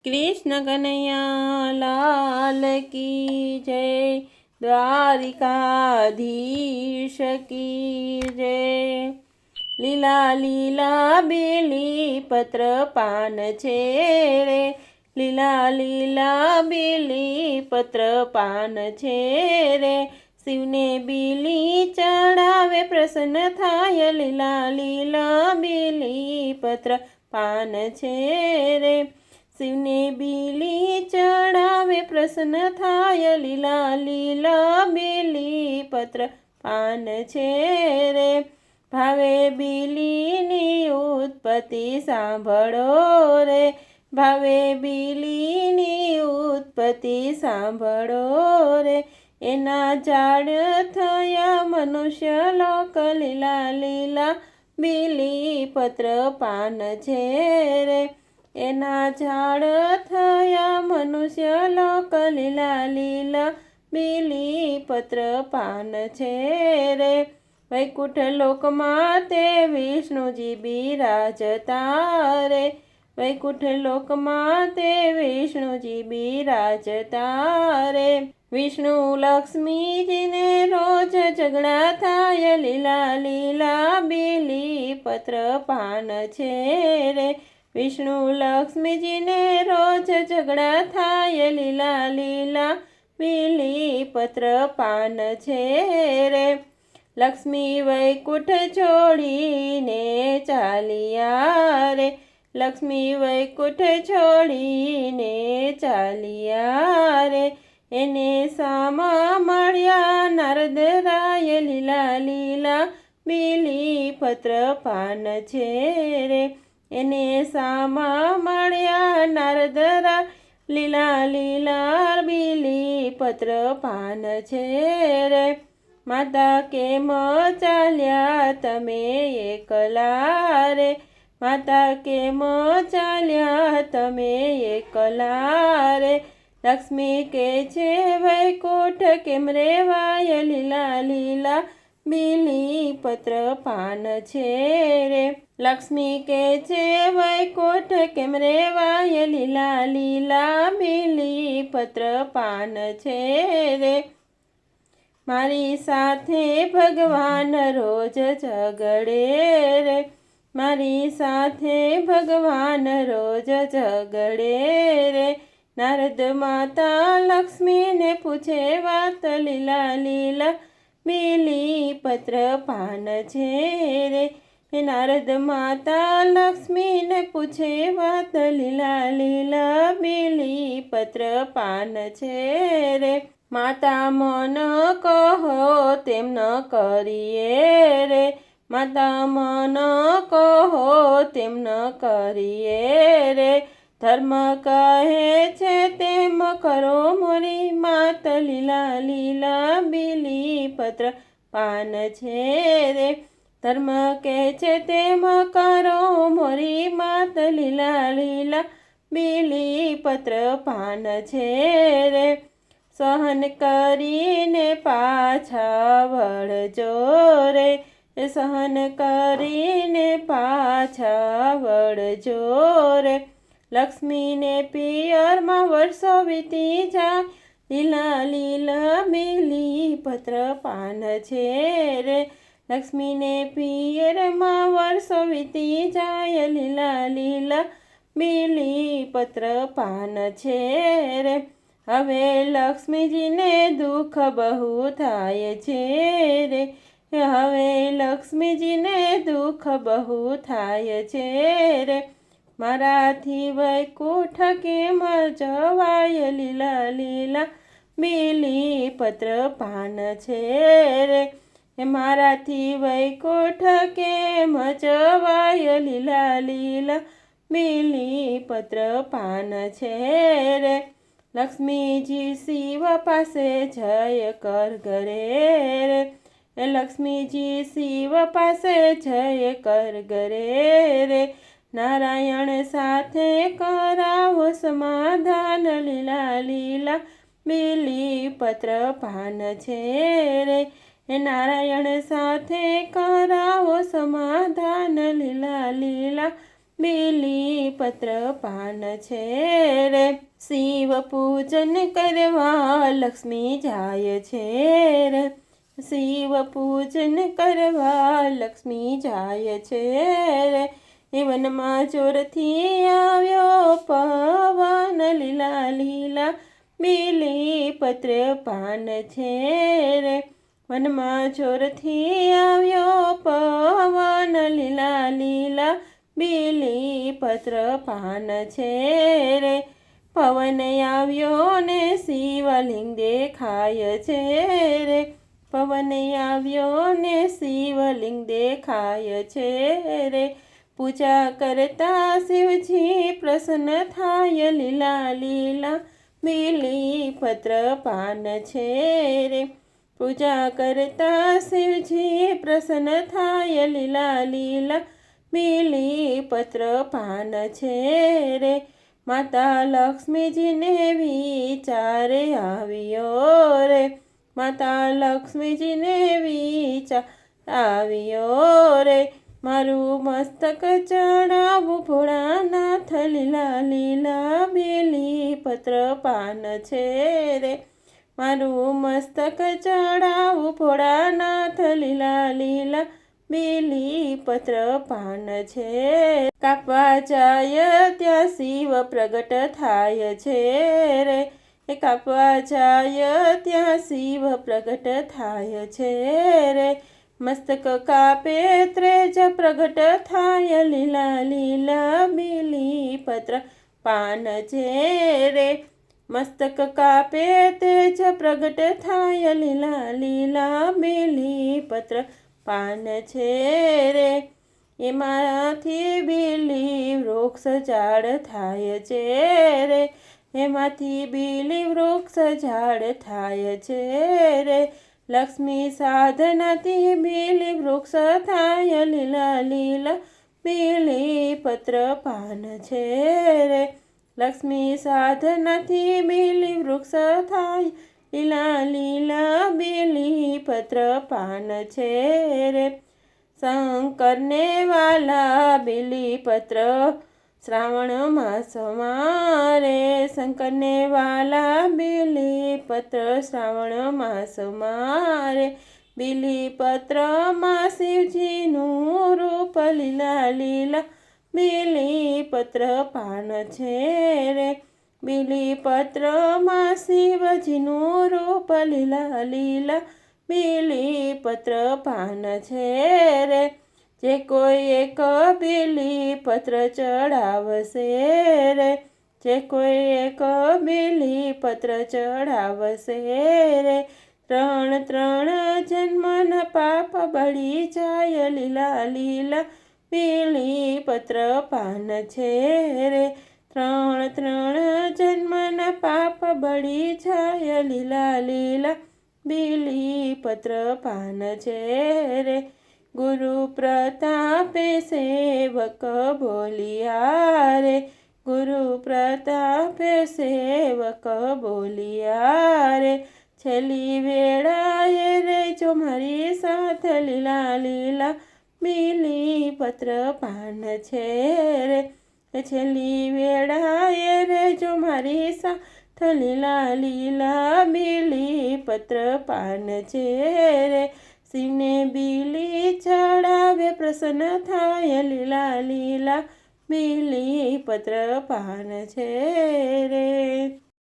कृष्ण कन्हैया लाल की जय। द्वारिकाधीश की जय। લીલા લીલા બેલી પત્ર પાન છે રે, લીલા લીલા બેલી પત્ર પાન છે રે, શિવને બીલી ચડાવે પ્રસન્ન થાય, લીલા લીલા બેલી પત્ર પાન છે રે, શિવને બીલી ચડાવે પ્રસન્ન થાય, લીલા લીલા બેલી પત્ર પાન છે રે, ભાવે બીલીની ઉત્પત્તિ સાંભળો રે, ભાવે બીલીની ઉત્પત્તિ સાંભળો રે, એના ઝાડ થયા મનુષ્ય લોક, લીલા લીલા બીલી પત્ર પાન છે રે, એના ઝાડ થયા મનુષ્ય લોક, લીલા લીલા બીલી પત્ર પાન છે રે, વૈકુંઠ લોકમાં તે વિષ્ણુજી બિરાજતા રે, વૈકુંઠ લોકમાં તે વિષ્ણુજી બિરાજતા રે, વિષ્ણુ લક્ષ્મીજીને રોજ ઝઘડા થાય, લીલા લીલા બીલી પત્ર પાન છે રે, વિષ્ણુ લક્ષ્મીજીને રોજ ઝઘડા થાય, લીલા લીલા બીલી પત્ર પાન છે રે, લક્ષ્મી વૈકુંઠ છોડીને ચાલ્યા રે, લક્ષ્મી વૈકુંઠ છોડીને ચાલ્યા રે, એને સામા મળ્યા નારદરાય, લીલા લીલા બીલી પત્ર પાન છે રે, એને સામા મળ્યા નારદરા, લીલા લીલા બીલી પત્ર પાન છે રે, માતા કેમ ચાલ્યા તમે એકલા રે, માતા કેમ ચાલ્યા તમે એકલા રે, લક્ષ્મી કે છે વૈકુંઠ કેમ રેવાય, લીલા લીલા બીલી પત્ર પાન છે રે, લક્ષ્મી કે છે વૈકુંઠ કેમ રેવાય, લીલા લીલા બીલી પત્ર પાન છે રે, મારી સાથે ભગવાન રોજ ઝઘડે રે, મારી સાથે ભગવાન રોજ ઝઘડે રે, નારદ માતા લક્ષ્મીને પૂછે વાત, લીલા લીલા બીલી પત્ર પાન છે રે, નારદ માતા લક્ષ્મીને પૂછે વાત, લીલા લીલા બીલી પત્ર પાન છે રે, માતા મન કહો તેમ ન કરીએ રે, માતા મન કહો તેમ ન કરીએ રે, ધર્મ કહે છે તેમ કરો મોરી માત, લીલા લીલા બીલી પત્ર પાન છે રે, ધર્મ કહે છે તેમ કરો મોરી માત, લીલા લીલા બીલી પત્ર પાન છે રે, સહન કરીને પાછા વળજો રે, સહન કરીને પાછા વળજો રે, લક્ષ્મીને પિયરમાં વર્ષો વીતી જાય, લીલા લીલા બીલી પત્ર પાન છે રે, લક્ષ્મીને પિયરમાં વર્ષો વીતી જાય, લીલા લીલા બીલી પત્ર પાન છે રે, હવે લક્ષ્મીજીને દુઃખ બહુ થાય છે રે, હવે લક્ષ્મીજીને દુઃખ બહુ થાય છે રે, મારાથી વૈકુંઠ કેમ જવાય, લીલા લીલા બીલી પત્ર પાન છે રે, મારાથી વૈકુંઠ કેમ જવાય, લીલા લીલા બીલી પત્ર પાન છે રે, લક્ષ્મીજી શિવ પાસે જય કર ઘરે રે, લક્ષ્મીજી શિવ પાસે જય કર ઘરે રે, નારાયણ સાથે કરાવો સમાધાન, લીલા લીલા બીલી પત્ર પાન છે રે, નારાયણ સાથે કરાવો સમાધાન, લીલા લીલા બીલીપત્ર પાન છે રે. શિવ પૂજન કરવા લક્ષ્મી જાય છે રે. શિવ પૂજન કરવા લક્ષ્મી જાય છે રે. એ વનમાં ચોરથી આવ્યો પવન, લીલા લીલા બીલીપત્ર પાન છે રે. વનમાં ચોરથી આવ્યો પવન, લીલા લીલા બીલીપત્ર પાન છે રે. પવન આવ્યો ને શિવલિંગ દેખાય છે રે. પવન આવ્યો ને શિવલિંગ દેખાય છે રે. પૂજા કરતા શિવજી પ્રસન્ન થાય, લીલા લીલા બીલીપત્ર પાન છે રે. પૂજા કરતા શિવજી પ્રસન્ન થાય, લીલા લીલા બીલીપત્ર પાન છે રે. માતા લક્ષ્મીજીને વિચાર આવ્યો રે. માતા લક્ષ્મીજીને વિચાર આવ્યો રે. મારું મસ્તક ચડાવું ભોળાનાથ, લીલા લીલા બીલીપત્ર પાન છે રે. મારું મસ્તક ચડાવું ભોળાનાથ, લીલા લીલા બીલીપત્ર પાન છે. કાપવા જાય ત્યાં શિવ પ્રગટ થાય છે રે. એ કાપવા જાય ત્યાં શિવ પ્રગટ થાય છે રે. મસ્તક કાપે ત્રેજ પ્રગટ થાય, લીલા લીલા બીલીપત્ર પાન છે રે. મસ્તક કાપે તેજ પ્રગટ થાય, લીલા લીલા બીલીપત્ર પાન છે રે. એમાંથી બીલી વૃક્ષ ઝાડ થાય છે રે. એમાંથી બીલી વૃક્ષ ઝાડ થાય છે રે. લક્ષ્મી સાધનાથી બીલી વૃક્ષ થાય, લીલા લીલા બીલીપત્ર પાન છે રે. લક્ષ્મી સાધનાથી બીલી વૃક્ષ થાય, લીલા લીલા બીલીપત્ર પાન છે રે. શંકરને વાલા બીલીપત્ર શ્રાવણ માસમાં રે. શંકરને વાલા બીલીપત્ર શ્રાવણ માસમાં રે. બીલીપત્રમાં શિવજીનું રૂપ, લીલા લીલા બીલીપત્ર પાન છે રે. બીલીપત્રમાં શિવજીનું રૂપ, લીલા લીલા બીલીપત્ર પાન છે રે. જે કોઈ એક બીલીપત્ર ચડાવશે રે. જે કોઈ એક બીલીપત્ર ચડાવશે રે. ત્રણ ત્રણ જન્મના પાપ બળી જાય, લીલા લીલા બીલીપત્ર પાન છે રે. ત્રણ ત્રણ જન્મના પાપ બળી જાય, લીલા લીલા બીલીપત્ર પાન છે રે. ગુરુ પ્રતાપે સેવક બોલિયા રે. ગુરુ પ્રતાપે સેવક બોલિયા રે. છેલ્લી વેળાએ રેજો મારી સાથ, લીલા લીલા બીલીપત્ર પાન છે રે. છેલ્લી વેળાએ રેજો મારી સાથ, લીલા લીલા બીલીપત્ર પાન છે રે. શિવને બીલી ચડાવે પ્રસન્ન થાય, લીલા લીલા બીલીપત્ર પાન છે રે.